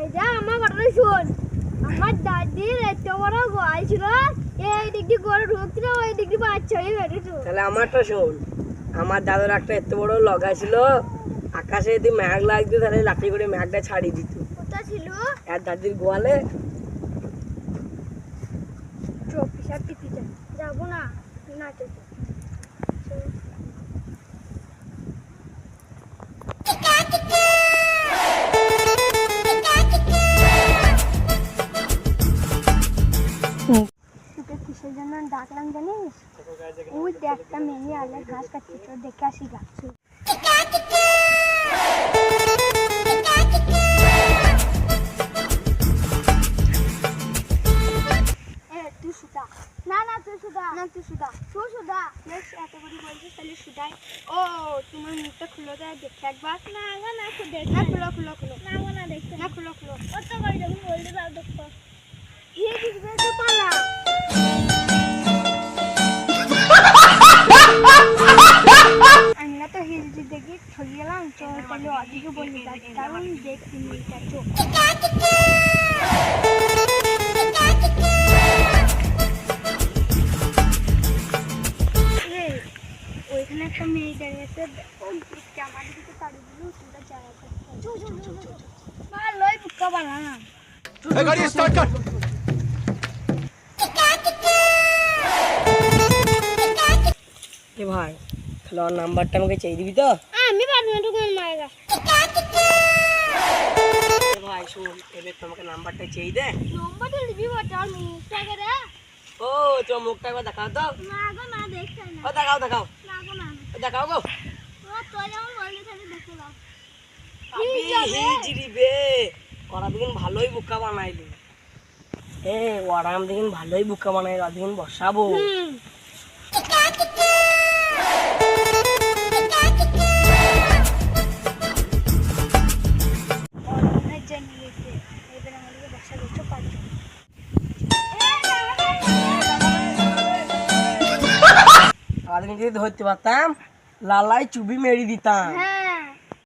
এই যা আমার ঘটনা শোন। আমার দাদির এত বড় গোয়াল ছিল, এই দিক দিয়ে গরু ঢুকছিল, ওই দিক দিয়ে বাচ্চা হয়ে বেরিয়েছিল। তাহলে আমারটা শোন, আমার দাদুর একটা এত বড় লগা ছিল, আকাশে যদি ম্যাঘ লাগতো তাহলে লাঠি করে ম্যাঘটা ছাড়িয়ে দিত। কোথায় ছিল? আর দাদির গোয়ালে। চব্বিশ যাবো না, না কিসের জন্য ডাকলাম জানিস? ওই একটা মেয়ে আলে ঘাস কাটছে, চোর দেখে আসি গা। তুই সুদা না, না তুই সুদা না, তুই সুদা, তুই সুদা এত করে বলছিস, তাহলে সুদাই। ও তোমার মুখটা খুলো দেয় দেখে একবার। না না দেখ না, খুলো খুলো খুলো, না না দেখতে না, খুলো খুলো। অত করে যখন বলতে পারো দেখো হিয়ে দিবে তো পালা। আমরা তো হিলজি দেখি চলে গেলাম, চল তাহলে অদিকে বলি কারণ দেখছি মেয়েটা চোখ। ওইখানে একটা মেয়ে দাঁড়িয়েছে, আমাদের দিকে তাড়ি দিল, তোরা জায়গা ভালোই বুকা বানালাম। এ ভাই, তাহলে ওর নাম্বারটা আমাকে চেয়ে দিবি তো? আমি পারবো না, টুকুন মায়েরা। এ ভাই শোন, এবার তোমাকে নাম্বারটা চেয়ে দে। নম্বরটা দিবি বটা, আর মুখটাকে রে। ও তোমার মুখটা একবার দেখাও তো। না গো না, দেখতে না। ও দেখাও দেখাও না গো না, দেখাও গো। ও তুই যেমন বললি তাহলে দেখে নাও। হিজড়ি বে, ওরা দিন ভালোই বুকা বানাইলি। ওরা দিন ভালোই বুকা বানাই, ওরা দিন বসাবো। যদি ধরতে পারতাম, লালাই চুবি মেরে দিতাম।